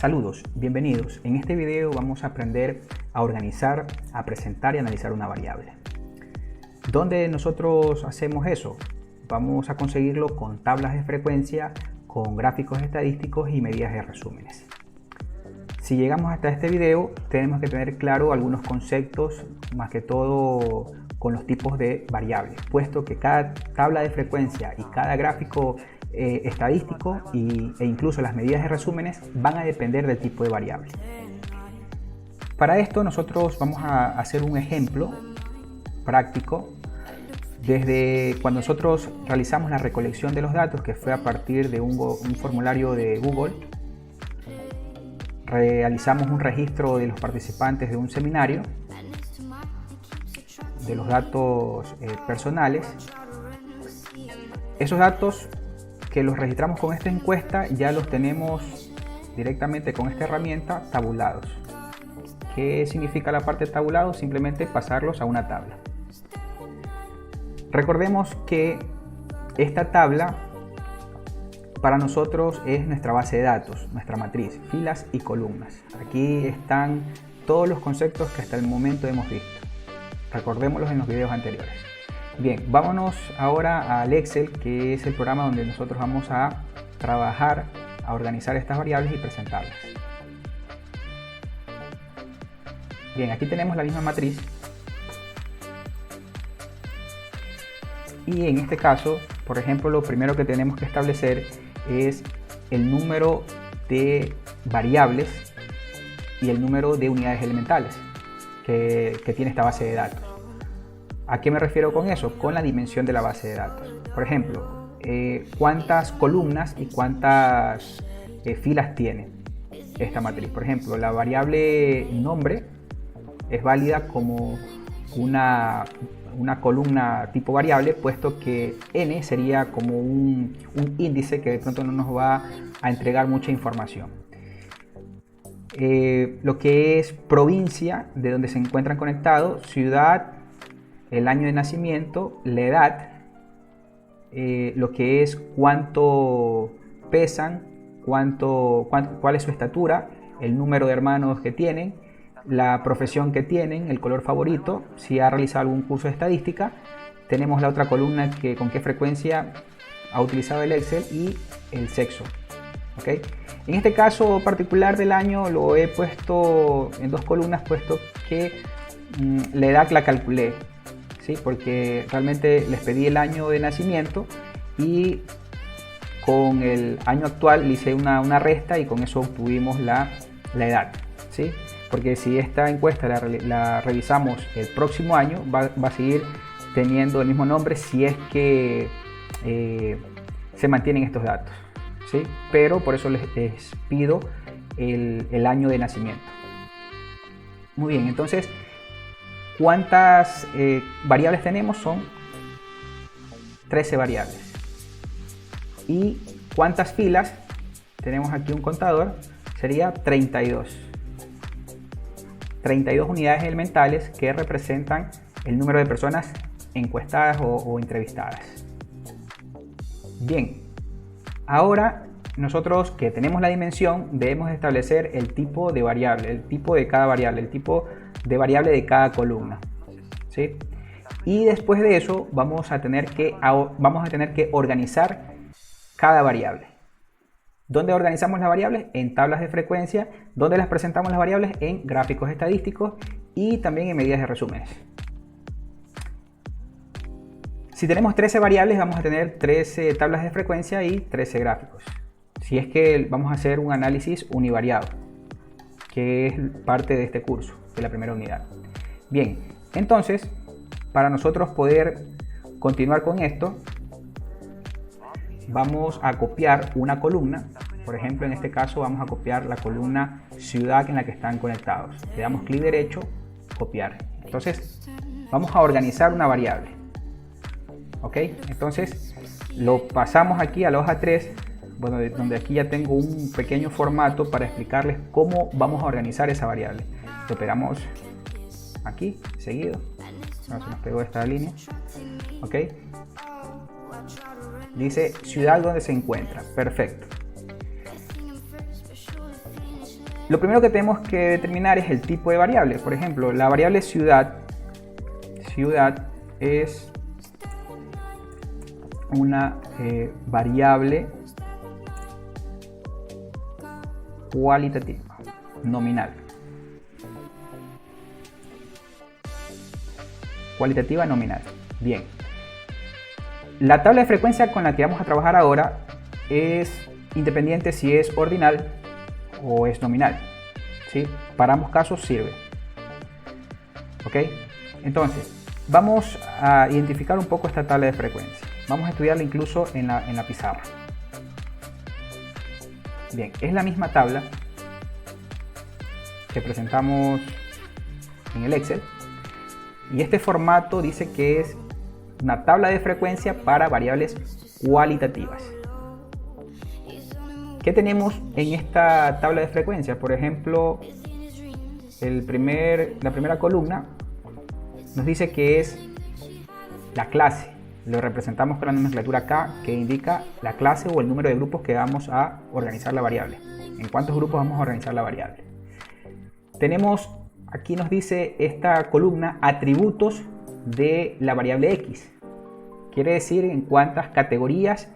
Saludos, bienvenidos. En este video vamos a aprender a organizar, a presentar y analizar una variable. ¿Dónde nosotros hacemos eso? Vamos a conseguirlo con tablas de frecuencia, con gráficos estadísticos y medidas de resúmenes. Si llegamos hasta este video, tenemos que tener claro algunos conceptos, más que todo con los tipos de variables, puesto que cada tabla de frecuencia y cada gráfico estadístico e incluso las medidas de resúmenes van a depender del tipo de variable. Para esto nosotros vamos a hacer un ejemplo práctico desde cuando nosotros realizamos la recolección de los datos, que fue a partir de un formulario de Google. Realizamos un registro de los participantes de un seminario, de los datos personales. Esos datos que los registramos con esta encuesta ya los tenemos directamente con esta herramienta tabulados. ¿Qué significa la parte tabulado? Simplemente pasarlos a una tabla. Recordemos que esta tabla para nosotros es nuestra base de datos, nuestra matriz, filas y columnas. Aquí están todos los conceptos que hasta el momento hemos visto. Recordémoslos en los videos anteriores. Bien, vámonos ahora al Excel, que es el programa donde nosotros vamos a trabajar, a organizar estas variables y presentarlas. Bien, aquí tenemos la misma matriz. Y en este caso, por ejemplo, lo primero que tenemos que establecer es el número de variables y el número de unidades elementales que tiene esta base de datos. ¿A qué me refiero con eso? Con la dimensión de la base de datos. Por ejemplo, cuántas columnas y cuántas filas tiene esta matriz. Por ejemplo, la variable nombre es válida como una columna tipo variable, puesto que n sería como un índice que de pronto no nos va a entregar mucha información. Lo que es provincia, de donde se encuentran conectados, ciudad, el año de nacimiento, la edad, lo que es cuánto pesan, cuál es su estatura, el número de hermanos que tienen, la profesión que tienen, el color favorito, si ha realizado algún curso de estadística. Tenemos la otra columna que con qué frecuencia ha utilizado el Excel y el sexo. ¿Okay? En este caso particular del año lo he puesto en dos columnas, puesto que la edad la calculé, ¿sí? Porque realmente les pedí el año de nacimiento y con el año actual le hice una resta y con eso obtuvimos la edad, ¿sí? Porque si esta encuesta la revisamos el próximo año, va a seguir teniendo el mismo nombre si es que se mantienen estos datos, ¿sí? Pero por eso les pido el año de nacimiento. Muy bien, entonces, ¿cuántas variables tenemos? Son 13 variables. ¿Y cuántas filas? Tenemos aquí un contador, sería 32. 32 unidades elementales que representan el número de personas encuestadas o entrevistadas. Bien, ahora nosotros que tenemos la dimensión debemos establecer el tipo de variable, el tipo de cada variable, el tipo de variable de cada columna, ¿sí? Y después de eso vamos a tener que organizar cada variable. ¿Dónde organizamos las variables? En tablas de frecuencia. ¿Dónde las presentamos las variables? En gráficos estadísticos y también en medidas de resúmenes. Si tenemos 13 variables, vamos a tener 13 tablas de frecuencia y 13 gráficos. Si es que vamos a hacer un análisis univariado, que es parte de este curso, de la primera unidad. Bien, entonces, para nosotros poder continuar con esto, vamos a copiar una columna. Por ejemplo, en este caso vamos a copiar la columna ciudad en la que están conectados. Le damos clic derecho, copiar. Entonces vamos a organizar una variable. ¿Ok? Entonces lo pasamos aquí a la hoja 3, bueno, donde aquí ya tengo un pequeño formato para explicarles cómo vamos a organizar esa variable. Lo pegamos aquí, seguido. No, se nos pegó esta línea. ¿Ok? Dice ciudad donde se encuentra. Perfecto. Lo primero que tenemos que determinar es el tipo de variable. Por ejemplo, la variable ciudad es una variable cualitativa, nominal. Cualitativa nominal. Bien. La tabla de frecuencia con la que vamos a trabajar ahora es independiente si es ordinal o es nominal. ¿Sí? Para ambos casos sirve. ¿Ok? Entonces, vamos a identificar un poco esta tabla de frecuencia. Vamos a estudiarla incluso en la pizarra. Bien, es la misma tabla que presentamos en el Excel. Y este formato dice que es una tabla de frecuencia para variables cualitativas. ¿Qué tenemos en esta tabla de frecuencia? Por ejemplo, la primera columna nos dice que es la clase. Lo representamos con la nomenclatura K, que indica la clase o el número de grupos que vamos a organizar la variable. ¿En cuántos grupos vamos a organizar la variable? Tenemos, aquí nos dice esta columna, atributos de la variable X. Quiere decir en cuántas categorías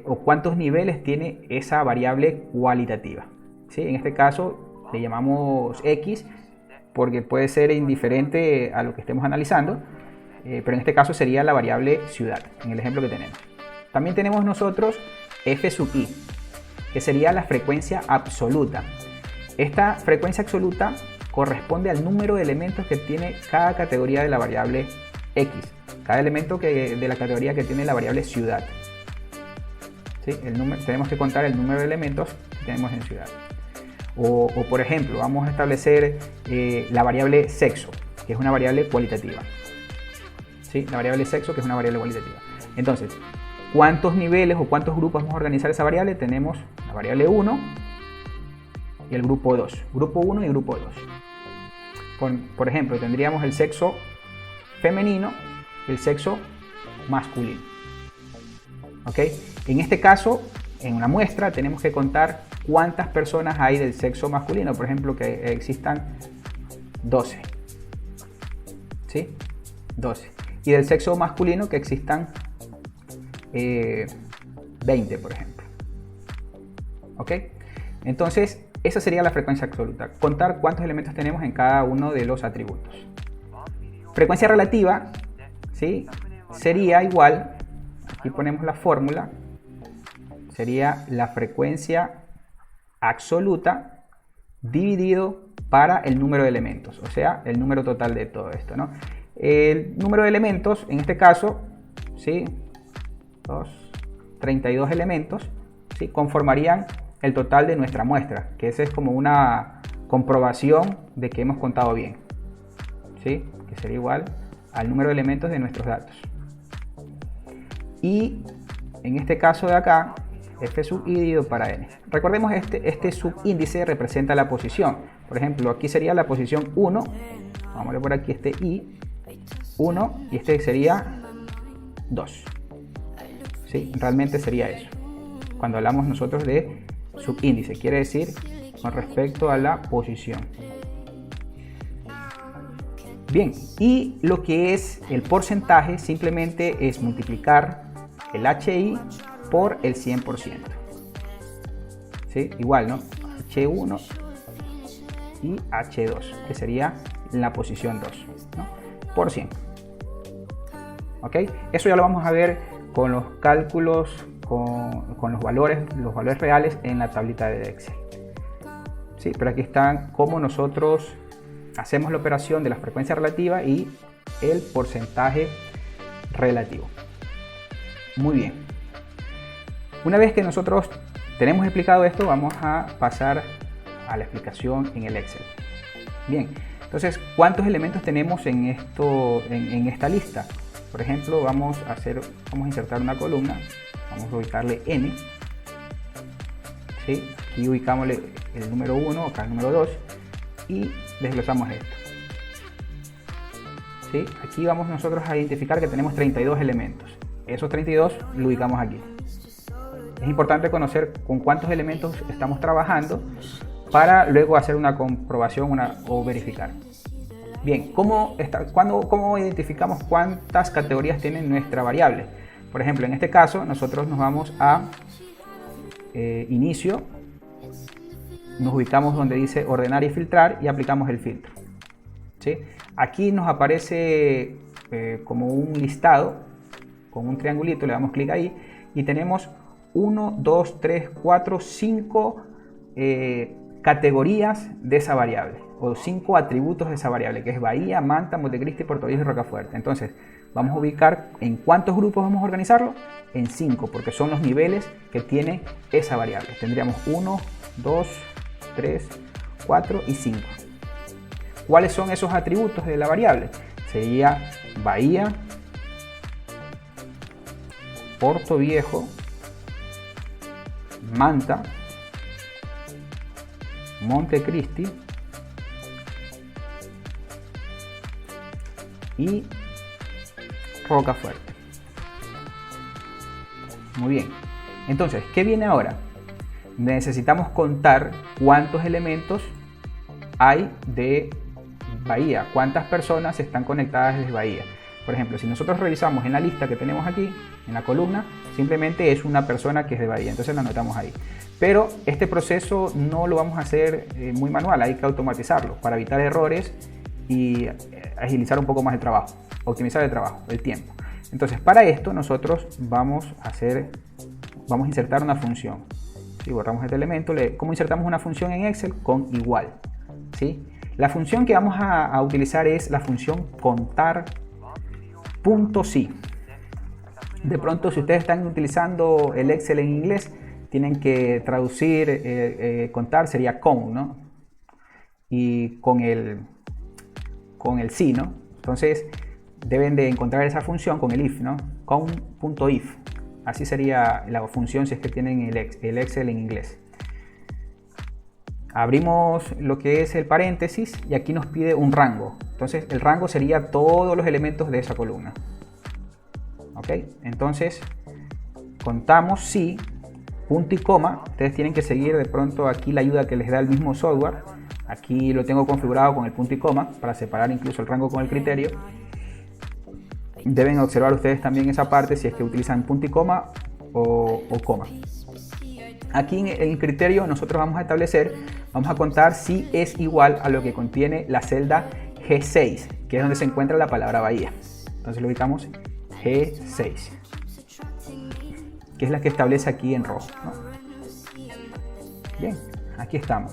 o cuántos niveles tiene esa variable cualitativa. ¿Sí? En este caso le llamamos X porque puede ser indiferente a lo que estemos analizando, pero en este caso sería la variable ciudad, en el ejemplo que tenemos. También tenemos nosotros F sub I, que sería la frecuencia absoluta. Esta frecuencia absoluta corresponde al número de elementos que tiene cada categoría de la variable X, cada elemento de la categoría que tiene la variable ciudad. ¿Sí? Tenemos que contar el número de elementos que tenemos en ciudad. O por ejemplo, vamos a establecer la variable sexo, que es una variable cualitativa. ¿Sí? La variable sexo, que es una variable cualitativa. Entonces, ¿cuántos niveles o cuántos grupos vamos a organizar esa variable? Tenemos la variable 1 y el grupo 2. Grupo 1 y grupo 2. Por ejemplo, tendríamos el sexo femenino y el sexo masculino. ¿Ok? En este caso, en una muestra, tenemos que contar cuántas personas hay del sexo masculino. Por ejemplo, que existan 12. ¿Sí? 12. Y del sexo masculino que existan 20, por ejemplo. ¿Ok? Entonces, esa sería la frecuencia absoluta. Contar cuántos elementos tenemos en cada uno de los atributos. Frecuencia relativa, ¿sí? Sería igual, aquí ponemos la fórmula, sería la frecuencia absoluta dividido para el número de elementos, o sea, el número total de todo esto, ¿no? El número de elementos, en este caso, ¿sí? 32 elementos, ¿sí? Conformarían el total de nuestra muestra, que esa es como una comprobación de que hemos contado bien, ¿sí? Que sería igual al número de elementos de nuestros datos. Y en este caso de acá, F sub I dividido para N. Recordemos, este subíndice representa la posición. Por ejemplo, aquí sería la posición 1. Vamos a poner por aquí este I, 1, y este sería 2. ¿Sí? Realmente sería eso. Cuando hablamos nosotros de subíndice, quiere decir con respecto a la posición. Bien, y lo que es el porcentaje simplemente es multiplicar el HI por el 100%. ¿Sí? Igual, ¿no? H1 y H2, que sería la posición 2, ¿no? Por 100. ¿Ok? Eso ya lo vamos a ver con los cálculos, con los valores reales en la tablita de Excel. ¿Sí? Pero aquí están cómo nosotros hacemos la operación de la frecuencia relativa y el porcentaje relativo. Muy bien. Una vez que nosotros tenemos explicado esto, vamos a pasar a la explicación en el Excel. Bien, entonces, ¿cuántos elementos tenemos en esta lista? Por ejemplo, vamos a insertar una columna, vamos a ubicarle N. ¿Sí? Aquí ubicamos el número 1, acá el número 2 y desglosamos esto. ¿Sí? Aquí vamos nosotros a identificar que tenemos 32 elementos. Esos 32 lo ubicamos aquí. Es importante conocer con cuántos elementos estamos trabajando para luego hacer una comprobación o verificar. Bien, ¿cómo identificamos cuántas categorías tiene nuestra variable? Por ejemplo, en este caso nosotros nos vamos a inicio, nos ubicamos donde dice ordenar y filtrar y aplicamos el filtro, ¿sí? Aquí nos aparece como un listado con un triangulito, le damos clic ahí y tenemos 1, 2, 3, 4, 5 categorías de esa variable o 5 atributos de esa variable, que es Bahía, Manta, Montecristi, Puerto Viejo y Rocafuerte. Entonces vamos a ubicar en cuántos grupos vamos a organizarlo, en 5, porque son los niveles que tiene esa variable. Tendríamos 1, 2, 3, 4 y 5. ¿Cuáles son esos atributos de la variable? Sería Bahía, Puerto Viejo, Manta, Montecristi y Rocafuerte. Muy bien. Entonces, ¿qué viene ahora? Necesitamos contar cuántos elementos hay de Bahía, cuántas personas están conectadas desde Bahía. Por ejemplo, si nosotros revisamos en la lista que tenemos aquí, en la columna, simplemente es una persona que es de Bahía, entonces la anotamos ahí. Pero este proceso no lo vamos a hacer muy manual, hay que automatizarlo para evitar errores y agilizar un poco más el trabajo, optimizar el trabajo, el tiempo. Entonces, para esto nosotros vamos a insertar una función. Si borramos este elemento, ¿cómo insertamos una función en Excel? Con igual, ¿sí? La función que vamos a utilizar es la función contar.si. De pronto, si ustedes están utilizando el Excel en inglés, tienen que traducir contar, sería con, ¿no? Y con el si, ¿no? Entonces deben de encontrar esa función con el if, ¿no? Con.if. Así sería la función si es que tienen el Excel en inglés. Abrimos lo que es el paréntesis y aquí nos pide un rango. Entonces el rango sería todos los elementos de esa columna. ¿Ok? Entonces contamos si, punto y coma. Ustedes tienen que seguir de pronto aquí la ayuda que les da el mismo software. Aquí lo tengo configurado con el punto y coma para separar incluso el rango con el criterio. Deben observar ustedes también esa parte si es que utilizan punto y coma o coma. Aquí en el criterio nosotros vamos a contar si es igual a lo que contiene la celda G6, que es donde se encuentra la palabra Bahía. Entonces lo ubicamos G6, que es la que establece aquí en rojo, ¿no? Bien, aquí estamos.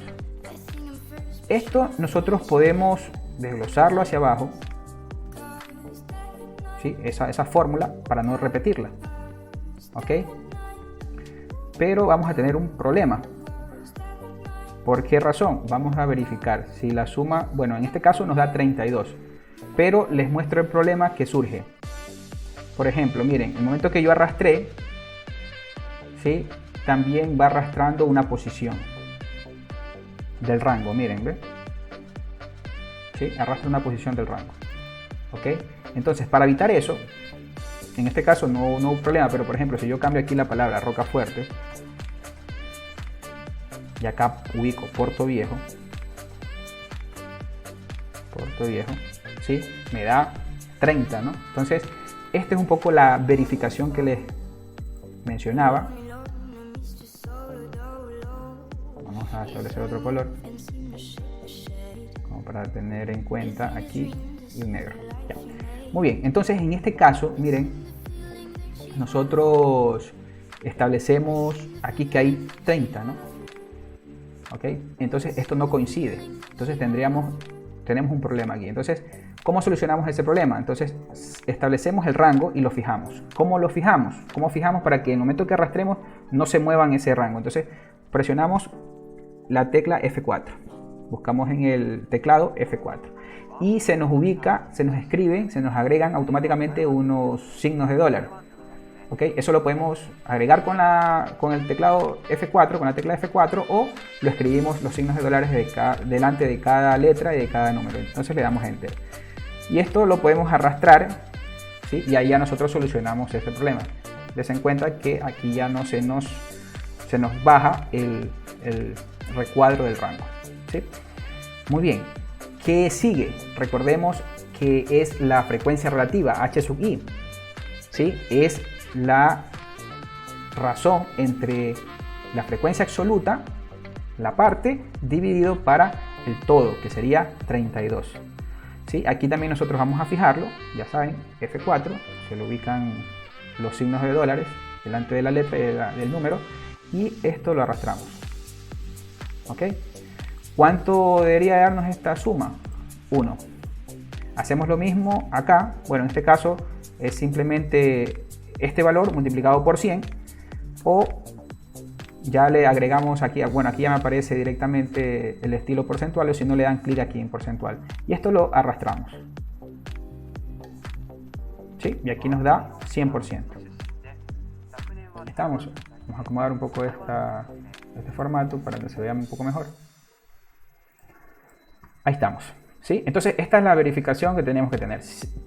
Esto nosotros podemos desglosarlo hacia abajo, ¿sí? Esa fórmula para no repetirla, ¿ok? Pero vamos a tener un problema. ¿Por qué razón? Vamos a verificar si la suma, bueno, en este caso nos da 32, pero les muestro el problema que surge. Por ejemplo, miren, en el momento que yo arrastré, ¿sí? También va arrastrando una posición del rango, miren, ¿ve? ¿Sí? Arrastra una posición del rango, ¿ok? Entonces, para evitar eso, en este caso no hay problema, pero por ejemplo, si yo cambio aquí la palabra Rocafuerte y acá ubico Puerto Viejo, ¿sí? Me da 30, ¿no? Entonces, esta es un poco la verificación que les mencionaba. Vamos a establecer otro color, como para tener en cuenta aquí y negro. Ya. Muy bien, entonces en este caso, miren, nosotros establecemos aquí que hay 30, ¿no? ¿Ok? Entonces esto no coincide. Entonces tenemos un problema aquí. Entonces, ¿cómo solucionamos ese problema? Entonces establecemos el rango y lo fijamos. ¿Cómo lo fijamos? ¿Cómo fijamos para que en el momento que arrastremos no se mueva en ese rango? Entonces presionamos la tecla F4. Buscamos en el teclado F4. Y se nos ubica, se nos escribe, se nos agregan automáticamente unos signos de dólar. ¿Okay? Eso lo podemos agregar con el teclado F4, con la tecla F4, o lo escribimos los signos de dólares delante de cada letra y de cada número. Entonces le damos Enter. Y esto lo podemos arrastrar, ¿sí? Y ahí ya nosotros solucionamos este problema. Des en cuenta que aquí ya no se nos baja recuadro del rango. ¿Sí? Muy bien. ¿Qué sigue? Recordemos que es la frecuencia relativa, h sub i. ¿Sí? Es la razón entre la frecuencia absoluta, la parte, dividido para el todo, que sería 32. ¿Sí? Aquí también nosotros vamos a fijarlo, ya saben, F4, se lo ubican los signos de dólares delante de la letra y del número, y esto lo arrastramos. ¿Ok? ¿Cuánto debería darnos esta suma? 1. Hacemos lo mismo acá, bueno, en este caso es simplemente este valor multiplicado por 100, o ya le agregamos aquí, bueno, aquí ya me aparece directamente el estilo porcentual, o si no le dan clic aquí en porcentual, y esto lo arrastramos. ¿Sí? Y aquí nos da 100%. Estamos. Vamos a acomodar un poco este formato para que se vea un poco mejor. Ahí estamos. ¿Sí? Entonces esta es la verificación que tenemos que tener.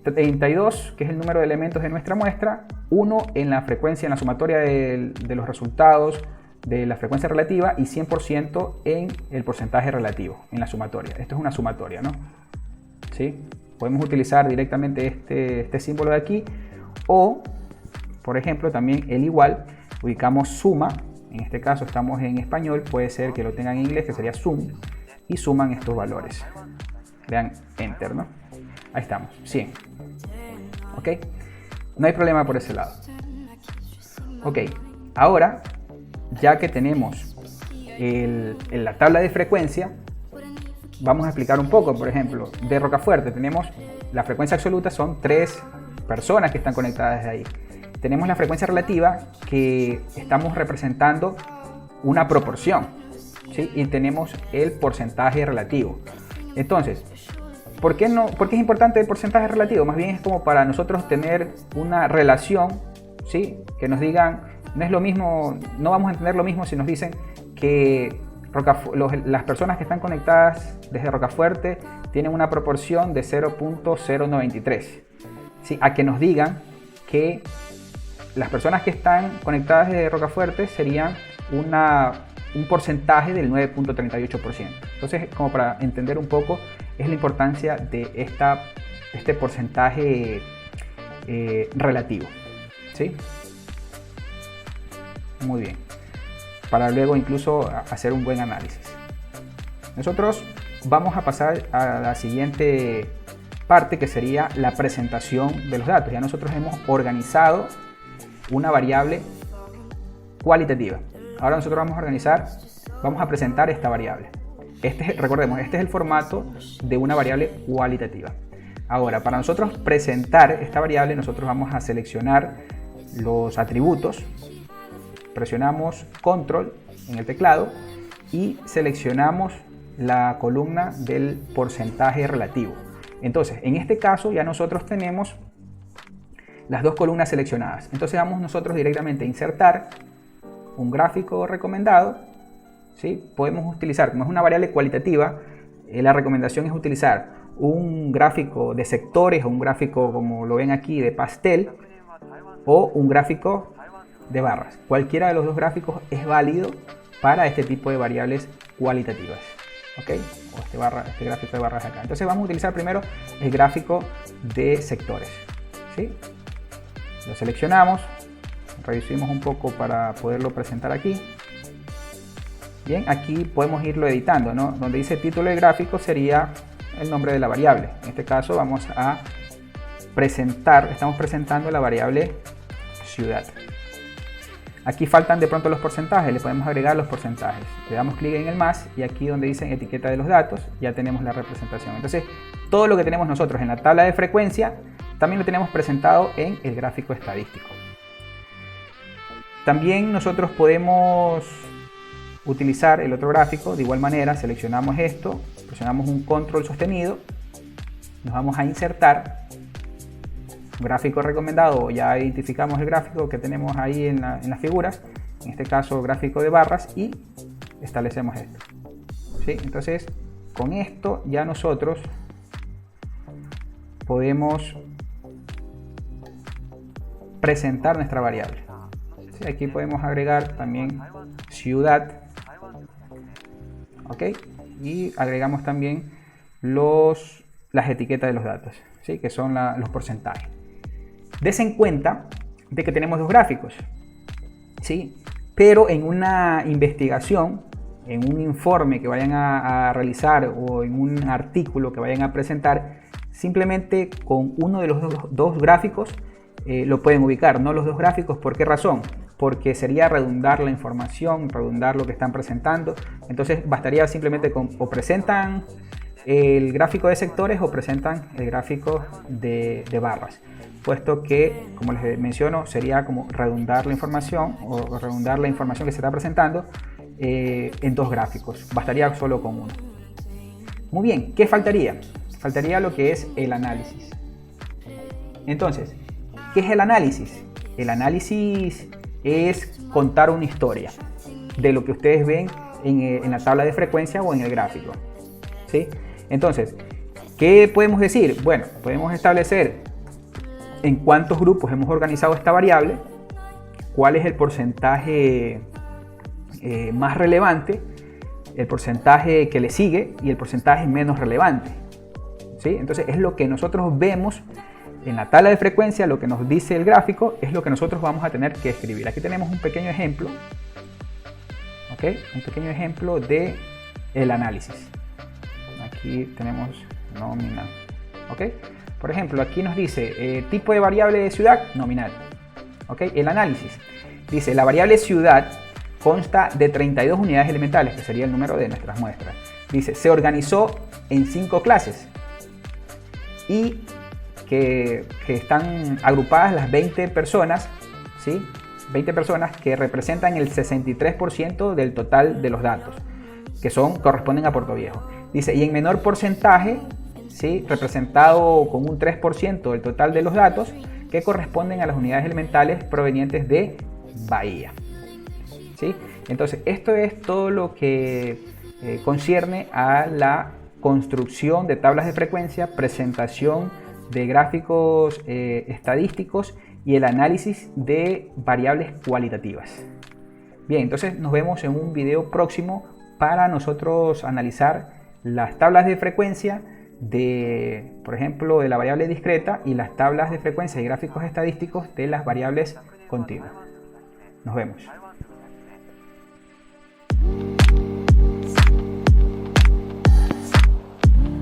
32, que es el número de elementos de nuestra muestra, 1 en la frecuencia, en la sumatoria de los resultados de la frecuencia relativa, y 100% en el porcentaje relativo, en la sumatoria. Esto es una sumatoria, ¿no? ¿Sí? Podemos utilizar directamente este símbolo de aquí, o por ejemplo también el igual, ubicamos suma, en este caso estamos en español, puede ser que lo tengan en inglés, que sería sum, y suman estos valores. Le dan enter, ¿no? Ahí estamos, 100. ¿Ok? No hay problema por ese lado. Ok, ahora ya que tenemos la tabla de frecuencia, vamos a explicar un poco. Por ejemplo, de Rocafuerte tenemos la frecuencia absoluta, son 3 personas que están conectadas desde ahí. Tenemos la frecuencia relativa, que estamos representando una proporción, ¿sí? Y tenemos el porcentaje relativo. Entonces, ¿por qué es importante el porcentaje relativo? Más bien es como para nosotros tener una relación, ¿sí? Que nos digan, no es lo mismo, no vamos a entender lo mismo si nos dicen que las personas que están conectadas desde Rocafuerte tienen una proporción de 0.093, ¿sí? A que nos digan que las personas que están conectadas desde Rocafuerte serían un porcentaje del 9.38%. Entonces, como para entender un poco, es la importancia de este porcentaje relativo, ¿sí? Muy bien. Para luego incluso hacer un buen análisis. Nosotros vamos a pasar a la siguiente parte, que sería la presentación de los datos. Ya nosotros hemos organizado una variable cualitativa. Ahora nosotros vamos a presentar esta variable. Recordemos, este es el formato de una variable cualitativa. Ahora, para nosotros presentar esta variable, nosotros vamos a seleccionar los atributos, presionamos control en el teclado y seleccionamos la columna del porcentaje relativo. Entonces, en este caso ya nosotros tenemos las dos columnas seleccionadas. Entonces vamos nosotros directamente a insertar un gráfico recomendado, ¿sí? Podemos utilizar, como es una variable cualitativa, la recomendación es utilizar un gráfico de sectores, o un gráfico, como lo ven aquí, de pastel, o un gráfico de barras. Cualquiera de los dos gráficos es válido para este tipo de variables cualitativas. ¿Ok? O este gráfico de barras acá. Entonces vamos a utilizar primero el gráfico de sectores, ¿sí? Lo seleccionamos, reducimos un poco para poderlo presentar aquí. Bien, aquí podemos irlo editando, ¿no? Donde dice título del gráfico sería el nombre de la variable. En este caso vamos a estamos presentando la variable ciudad. Aquí faltan de pronto los porcentajes, le podemos agregar los porcentajes. Le damos clic en el más y aquí donde dice etiqueta de los datos ya tenemos la representación. Entonces todo lo que tenemos nosotros en la tabla de frecuencia también lo tenemos presentado en el gráfico estadístico. También nosotros podemos utilizar el otro gráfico de igual manera. Seleccionamos esto, presionamos un control sostenido, nos vamos a insertar gráfico recomendado, ya identificamos el gráfico que tenemos ahí en las figuras, en este caso gráfico de barras, y establecemos esto, ¿sí? Entonces con esto ya nosotros podemos presentar nuestra variable, ¿sí? Aquí podemos agregar también ciudad ¿ok? Y agregamos también las etiquetas de los datos, ¿sí? Que son los porcentajes. Des en cuenta de que tenemos dos gráficos, ¿sí? Pero en una investigación, en un informe que vayan a realizar o en un artículo que vayan a presentar, simplemente con uno de los dos gráficos lo pueden ubicar, no los dos gráficos. ¿Por qué razón? Porque sería redundar la información, redundar lo que están presentando. Entonces bastaría simplemente con o presentan el gráfico de sectores o presentan el gráfico de barras, puesto que, como les menciono, sería como redundar la información o redundar la información que se está presentando en dos gráficos. Bastaría solo con uno. Muy bien, ¿qué faltaría? Faltaría lo que es el análisis. Entonces, ¿qué es el análisis? El análisis es contar una historia de lo que ustedes ven en la tabla de frecuencia o en el gráfico, ¿sí? Entonces, ¿qué podemos decir? Bueno, podemos establecer en cuántos grupos hemos organizado esta variable, cuál es el porcentaje más relevante, el porcentaje que le sigue y el porcentaje menos relevante, ¿sí? Entonces es lo que nosotros vemos en la tabla de frecuencia, lo que nos dice el gráfico es lo que nosotros vamos a tener que escribir. Aquí tenemos un pequeño ejemplo, ¿ok? Un pequeño ejemplo de el análisis. Aquí tenemos nominal, ¿ok? Por ejemplo, aquí nos dice tipo de variable de ciudad, nominal, ¿ok? El análisis dice la variable ciudad consta de 32 unidades elementales, que sería el número de nuestras muestras. Dice, se organizó en 5 clases y que están agrupadas las 20 personas, ¿sí? 20 personas que representan el 63% del total de los datos, que corresponden a Puerto Viejo. Dice, y en menor porcentaje, ¿sí? Representado con un 3% del total de los datos, que corresponden a las unidades elementales provenientes de Bahía, ¿sí? Entonces, esto es todo lo que concierne a la construcción de tablas de frecuencia, presentación de gráficos estadísticos y el análisis de variables cualitativas. Bien, entonces nos vemos en un video próximo para nosotros analizar las tablas de frecuencia por ejemplo, de la variable discreta y las tablas de frecuencia y gráficos estadísticos de las variables continuas. Nos vemos.